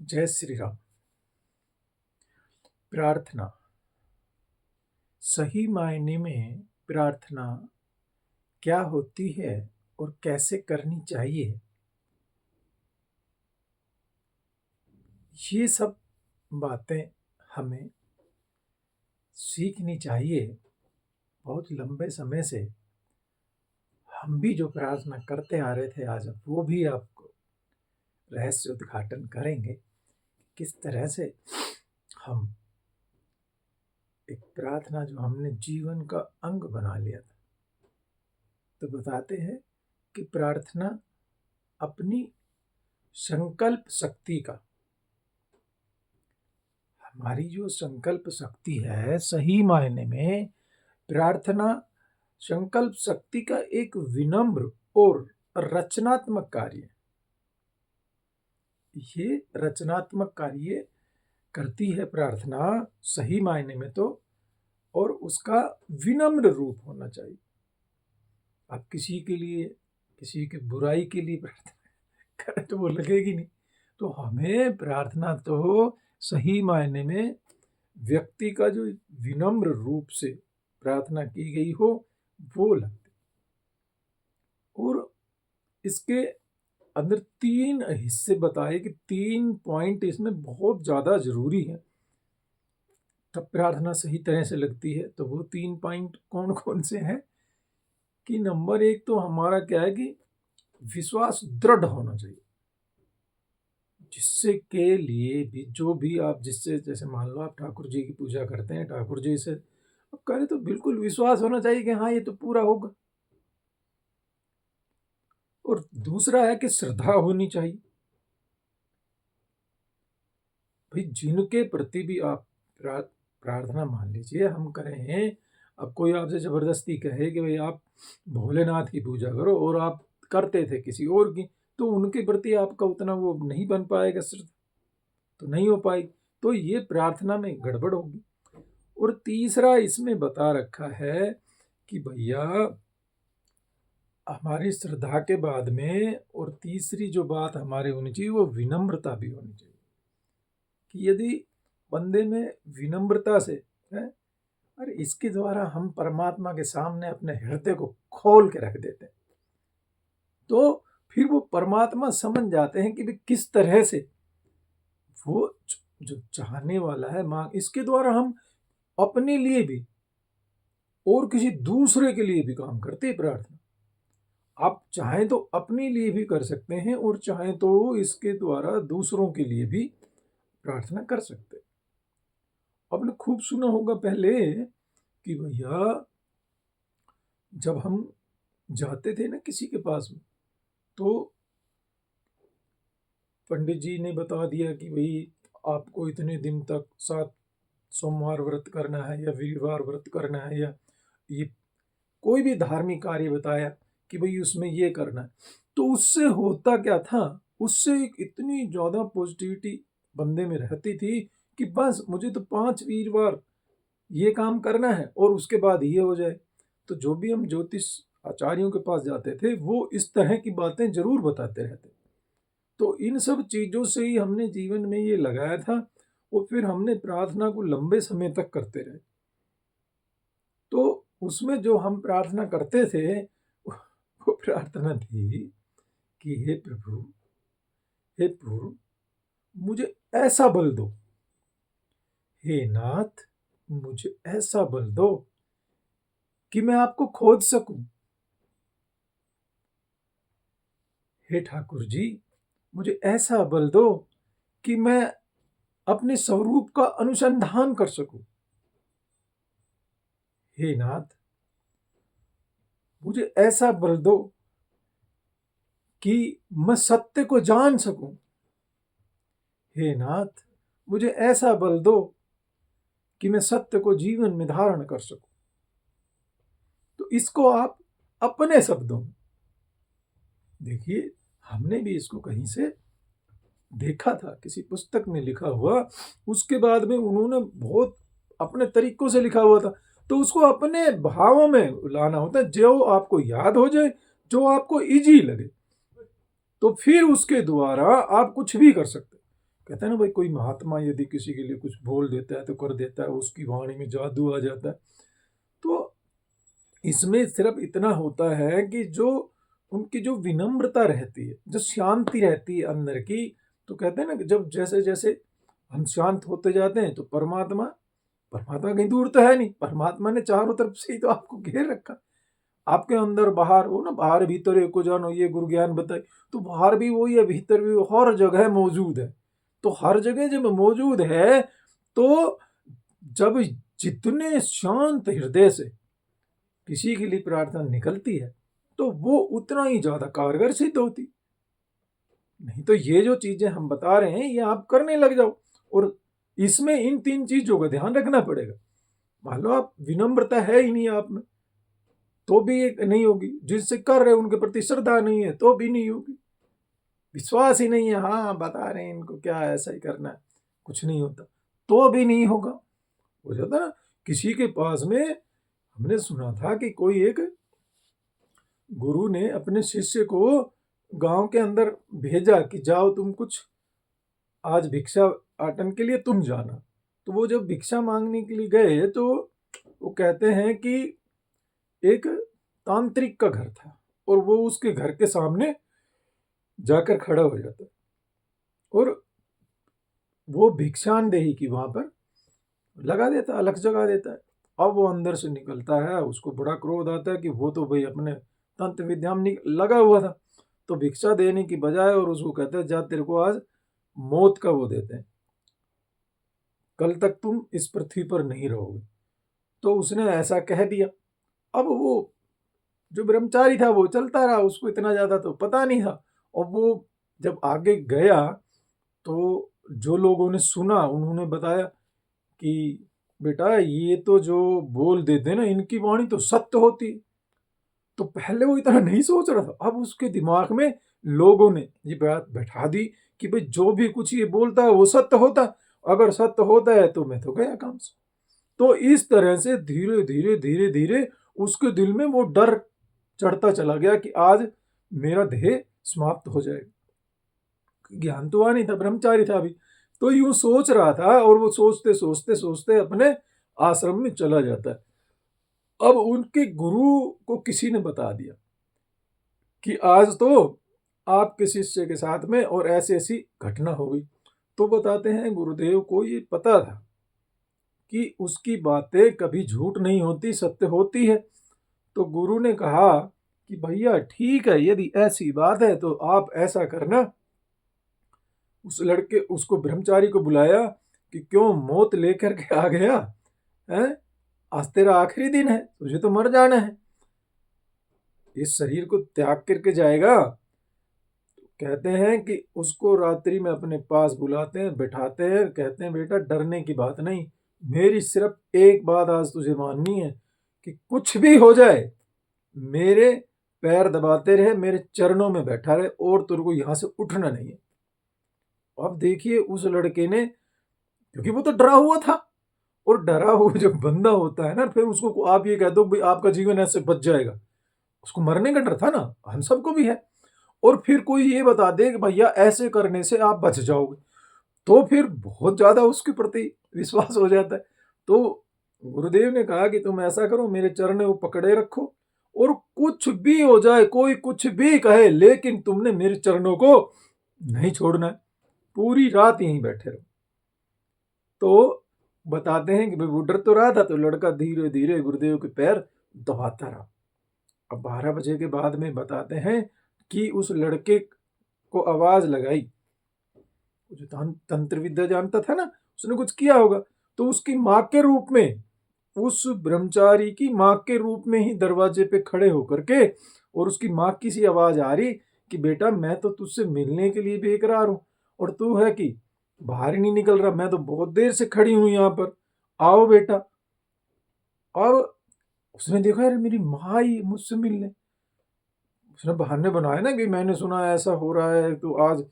जय श्री राम। प्रार्थना, सही मायने में प्रार्थना क्या होती है और कैसे करनी चाहिए, ये सब बातें हमें सीखनी चाहिए। बहुत लंबे समय से हम भी जो प्रार्थना करते आ रहे थे, आज वो भी आपको रहस्य उद्घाटन करेंगे। किस तरह से हम एक प्रार्थना जो हमने जीवन का अंग बना लिया था, तो बताते हैं कि प्रार्थना अपनी संकल्प शक्ति का, हमारी जो संकल्प शक्ति है, सही मायने में प्रार्थना संकल्प शक्ति का एक विनम्र और रचनात्मक कार्य। ये रचनात्मक कार्य करती है प्रार्थना सही मायने में तो, और उसका विनम्र रूप होना चाहिए। आप किसी के लिए, किसी की बुराई के लिए प्रार्थना करें तो वो लगेगी नहीं। तो हमें प्रार्थना तो सही मायने में व्यक्ति का जो विनम्र रूप से प्रार्थना की गई हो वो लगती। और इसके अंदर 3 हिस्से बताए कि 3 पॉइंट इसमें बहुत ज़्यादा जरूरी है, तब प्रार्थना सही तरह से लगती है। तो वो 3 पॉइंट कौन कौन से हैं कि नंबर 1 तो हमारा क्या है कि विश्वास दृढ़ होना चाहिए, जिससे के लिए भी जो भी आप जिससे, जैसे मान लो आप ठाकुर जी की पूजा करते हैं, ठाकुर जी से अब करें तो बिल्कुल विश्वास होना चाहिए कि हाँ ये तो पूरा होगा। और दूसरा है कि श्रद्धा होनी चाहिए। भाई जिनके प्रति भी आप प्रार्थना, मान लीजिए हम करें, अब कोई आपसे जबरदस्ती कहे कि भाई आप भोलेनाथ की पूजा करो और आप करते थे किसी और की, तो उनके प्रति आपका उतना वो नहीं बन पाएगा, श्रद्धा तो नहीं हो पाएगी, तो ये प्रार्थना में गड़बड़ होगी। और तीसरा इसमें बता रखा है कि भैया हमारी श्रद्धा के बाद में, और तीसरी जो बात हमारी होनी चाहिए वो विनम्रता भी होनी चाहिए। कि यदि बंदे में विनम्रता से है, और इसके द्वारा हम परमात्मा के सामने अपने हृदय को खोल के रख देते हैं, तो फिर वो परमात्मा समझ जाते हैं कि भी किस तरह से वो जो चाहने वाला है मांग, इसके द्वारा हम अपने लिए भी और किसी दूसरे के लिए भी काम करते हैं। प्रार्थना आप चाहें तो अपने लिए भी कर सकते हैं और चाहें तो इसके द्वारा दूसरों के लिए भी प्रार्थना कर सकते हैं। आपने खूब सुना होगा पहले कि भैया जब हम जाते थे ना किसी के पास में, तो पंडित जी ने बता दिया कि भाई आपको इतने दिन तक 7 सोमवार व्रत करना है या वीरवार व्रत करना है, या ये कोई भी धार्मिक कार्य बताया कि भाई उसमें ये करना है, तो उससे होता क्या था, उससे एक इतनी ज़्यादा पॉजिटिविटी बंदे में रहती थी कि बस मुझे तो 5 वीरवार ये काम करना है और उसके बाद ये हो जाए। तो जो भी हम ज्योतिष आचार्यों के पास जाते थे वो इस तरह की बातें जरूर बताते रहते। तो इन सब चीज़ों से ही हमने जीवन में ये लगाया था, और फिर हमने प्रार्थना को लंबे समय तक करते रहे। तो उसमें जो हम प्रार्थना करते थे वो प्रार्थना थी कि हे प्रभु, हे प्रभु मुझे ऐसा बल दो, हे नाथ मुझे ऐसा बल दो कि मैं आपको खोज सकूं, हे ठाकुर जी मुझे ऐसा बल दो कि मैं अपने स्वरूप का अनुसंधान कर सकूं, हे नाथ मुझे ऐसा बल दो कि मैं सत्य को जान सकूं, हे नाथ मुझे ऐसा बल दो कि मैं सत्य को जीवन में धारण कर सकूं। तो इसको आप अपने शब्दों में देखिए, हमने भी इसको कहीं से देखा था, किसी पुस्तक में लिखा हुआ, उसके बाद में उन्होंने बहुत अपने तरीकों से लिखा हुआ था, तो उसको अपने भावों में लाना होता है, जो आपको याद हो जाए, जो आपको इजी लगे, तो फिर उसके द्वारा आप कुछ भी कर सकते। कहते हैं ना भाई, कोई महात्मा यदि किसी के लिए कुछ बोल देता है तो कर देता है, उसकी वाणी में जादू आ जाता है। तो इसमें सिर्फ इतना होता है कि जो उनकी जो विनम्रता रहती है, जो शांति रहती है अंदर की, तो कहते हैं ना कि जब जैसे जैसे हम शांत होते जाते हैं तो परमात्मा परमात्मा कहीं दूर तो है नहीं, परमात्मा ने चारों तरफ से ही तो आपको घेर रखा। आपके अंदर बाहर, वो ना बाहर भीतर एको जानो, ये गुरु ज्ञान बताए, तो बाहर भी वही है, भीतर भी हर जगह मौजूद है। तो हर जगह जब मौजूद है, तो जब जितने शांत हृदय से किसी के लिए प्रार्थना निकलती है, तो वो उतना ही ज्यादा कारगर सिद्ध होती। नहीं तो ये जो चीजें हम बता रहे हैं, ये आप करने लग जाओ, और इसमें इन 3 चीजों का ध्यान रखना पड़ेगा। मान लो आप विनम्रता है ही नहीं आप में, तो भी एक नहीं होगी। जिनसे कर रहे हैं उनके प्रति श्रद्धा नहीं है, तो भी नहीं होगी। विश्वास ही नहीं है, हाँ बता रहे हैं इनको क्या ऐसा ही करना है, कुछ नहीं होता, तो भी नहीं होगा। हो जाता ना, किसी के पास में हमने सुना था कि कोई एक गुरु ने अपने शिष्य को गांव के अंदर भेजा कि जाओ तुम कुछ आज भिक्षा आटन के लिए तुम जाना। तो वो जब भिक्षा मांगने के लिए गए, तो वो कहते हैं कि एक तांत्रिक का घर था, और वो उसके घर के सामने जाकर खड़ा हो जाता है, और वो भिक्षांदेही की वहां पर लगा देता है, अलग जगा देता है। अब वो अंदर से निकलता है, उसको बड़ा क्रोध आता है कि वो तो भाई अपने तंत्र विद्या में लगा हुआ था, तो भिक्षा देने की बजाय और उसको कहता है जा तेरे को आज मौत का वो देते हैं, कल तक तुम इस पृथ्वी पर नहीं रहोगे। तो उसने ऐसा कह दिया। अब वो जो ब्रह्मचारी था वो चलता रहा, उसको इतना ज्यादा तो पता नहीं था। और वो जब आगे गया, तो जो लोगों ने सुना उन्होंने बताया कि बेटा ये तो जो बोल देते ना, इनकी वाणी तो सत्य होती। तो पहले वो इतना नहीं सोच रहा था, अब उसके दिमाग में लोगों ने ये बात बैठा दी कि भाई जो भी कुछ ये बोलता है वो सत्य होता, अगर सत्य होता है तो मैं तो गया काम से। तो इस तरह से धीरे धीरे धीरे धीरे उसके दिल में वो डर चढ़ता चला गया कि आज मेरा देह समाप्त हो जाएगा। ज्ञान तो आ नहीं था, ब्रह्मचारी था अभी, तो यूं सोच रहा था, और वो सोचते सोचते सोचते अपने आश्रम में चला जाता है। अब उनके गुरु को किसी ने बता दिया कि आज तो आपके शिष्य के साथ में और ऐसी ऐसी घटना हो गई। तो बताते हैं गुरुदेव को ये पता था कि उसकी बातें कभी झूठ नहीं होती, सत्य होती है। तो गुरु ने कहा कि भैया ठीक है, यदि ऐसी बात है तो आप ऐसा करना। उस लड़के उसको ब्रह्मचारी को बुलाया कि क्यों मौत लेकर के आ गया है, आज तेरा आखिरी दिन है, तुझे तो मर जाना है, इस शरीर को त्याग करके जाएगा। कहते हैं कि उसको रात्रि में अपने पास बुलाते हैं, बिठाते हैं, कहते हैं बेटा डरने की बात नहीं, मेरी सिर्फ एक बात आज तुझे माननी है कि कुछ भी हो जाए मेरे पैर दबाते रहे, मेरे चरणों में बैठा रहे, और तेरे को यहां से उठना नहीं है। अब देखिए उस लड़के ने, क्योंकि वो तो डरा हुआ था, और डरा हुआ जब बंदा होता है ना, फिर उसको आप ये कह दो भाई आपका जीवन ऐसे बच जाएगा, उसको मरने का डर था ना, हम सबको भी है। और फिर कोई ये बता दे कि भैया ऐसे करने से आप बच जाओगे, तो फिर बहुत ज्यादा उसके प्रति विश्वास हो जाता है। तो गुरुदेव ने कहा कि तुम ऐसा करो, मेरे चरण वो पकड़े रखो, और कुछ भी हो जाए, कोई कुछ भी कहे, लेकिन तुमने मेरे चरणों को नहीं छोड़ना है, पूरी रात यहीं बैठे रहो। तो बताते हैं कि भाई वो डर तो रहा था, तो लड़का धीरे धीरे गुरुदेव के पैर दबाता रहा। अब 12 बजे के बाद में बताते हैं कि उस लड़के को आवाज लगाई, जो तंत्र विद्या जानता था ना, उसने कुछ किया होगा, तो उसकी माँ के रूप में, उस ब्रह्मचारी की माँ के रूप में ही दरवाजे पे खड़े होकर के, और उसकी माँ की सी आवाज आ रही कि बेटा मैं तो तुझसे मिलने के लिए बेकरार हूं, और तू है कि बाहर ही नहीं निकल रहा, मैं तो बहुत देर से खड़ी हूं यहाँ पर, आओ बेटा। अब उसने देखा यार मेरी माँ ही मुझसे मिलने, उसने बहाने बनाए ना कि मैंने सुना ऐसा हो रहा है तो आज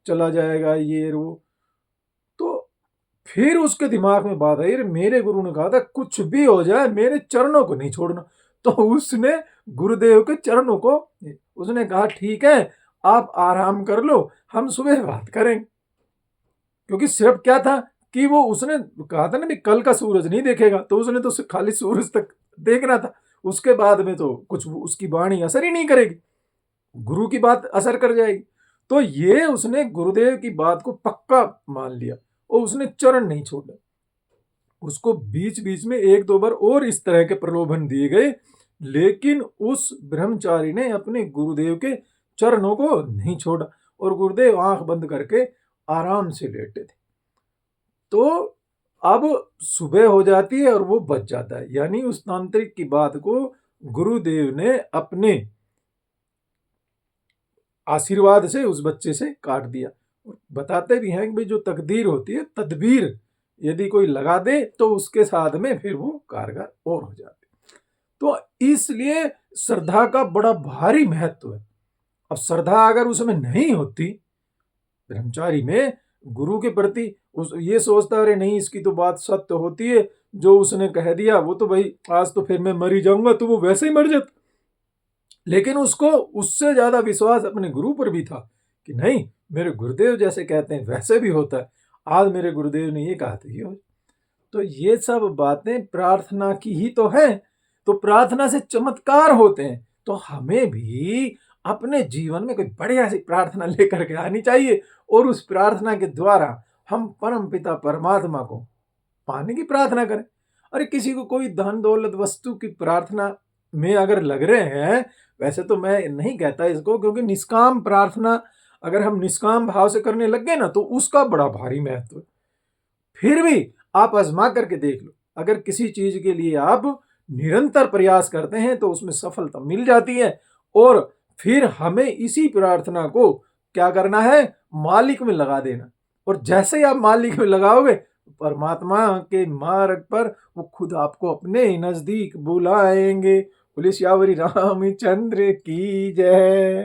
चला जाएगा ये वो। तो फिर उसके दिमाग में बात आई, मेरे गुरु ने कहा था कुछ भी हो जाए मेरे चरणों को नहीं छोड़ना। तो उसने गुरुदेव के चरणों को, उसने कहा ठीक है आप आराम कर लो, हम सुबह बात करेंगे। क्योंकि सिर्फ क्या था कि वो उसने कहा था ना कि कल का सूरज नहीं देखेगा, तो उसने तो खाली सूरज तक देखना था। उसके बाद में तो कुछ उसकी वाणी असर ही नहीं करेगी, गुरु की बात असर कर जाएगी। तो ये उसने गुरुदेव की बात को पक्का मान लिया और उसने चरण नहीं छोड़ा। उसको बीच बीच में एक दो बार और इस तरह के प्रलोभन दिए गए, लेकिन उस ब्रह्मचारी ने अपने गुरुदेव के चरणों को नहीं छोड़ा और गुरुदेव आंख बंद करके आराम से लेटे थे। तो अब सुबह हो जाती है और वो बच जाता है, यानी उस तांत्रिक की बात को गुरुदेव ने अपने आशीर्वाद से उस बच्चे से काट दिया। बताते भी हैं कि भाई जो तकदीर होती है, तदबीर यदि कोई लगा दे तो उसके साथ में फिर वो कारगर और हो जाते। तो इसलिए श्रद्धा का बड़ा भारी महत्व है। अब श्रद्धा अगर उसमें नहीं होती ब्रह्मचारी में गुरु के प्रति, उस ये सोचता अरे नहीं इसकी तो बात सत्य होती है, जो उसने कह दिया वो तो भाई आज तो फिर मैं मर ही जाऊंगा, तो वो वैसे ही मर जाता। लेकिन उसको उससे ज्यादा विश्वास अपने गुरु पर भी था कि नहीं, मेरे गुरुदेव जैसे कहते हैं वैसे भी होता है, आज मेरे गुरुदेव ने ये कहा तो ये हो। तो ये सब बातें प्रार्थना की ही तो है। तो प्रार्थना से चमत्कार होते हैं, तो हमें भी अपने जीवन में कोई बढ़िया सी प्रार्थना लेकर के आनी चाहिए और उस प्रार्थना के द्वारा हम परम पिता परमात्मा को पाने की प्रार्थना करें। अरे किसी को कोई धन दौलत वस्तु की प्रार्थना में अगर लग रहे हैं, वैसे तो मैं नहीं कहता इसको, क्योंकि निष्काम प्रार्थना अगर हम निष्काम भाव से करने लग गए ना तो उसका बड़ा भारी महत्व है। फिर भी आप आजमा करके देख लो, अगर किसी चीज के लिए आप निरंतर प्रयास करते हैं तो उसमें सफलता मिल जाती है। और फिर हमें इसी प्रार्थना को क्या करना है, मालिक में लगा देना। और जैसे ही आप मालिक में लगाओगे, परमात्मा के मार्ग पर वो खुद आपको अपने नजदीक बुलाएंगे। बोले श्यावरी रामचंद्र की जय।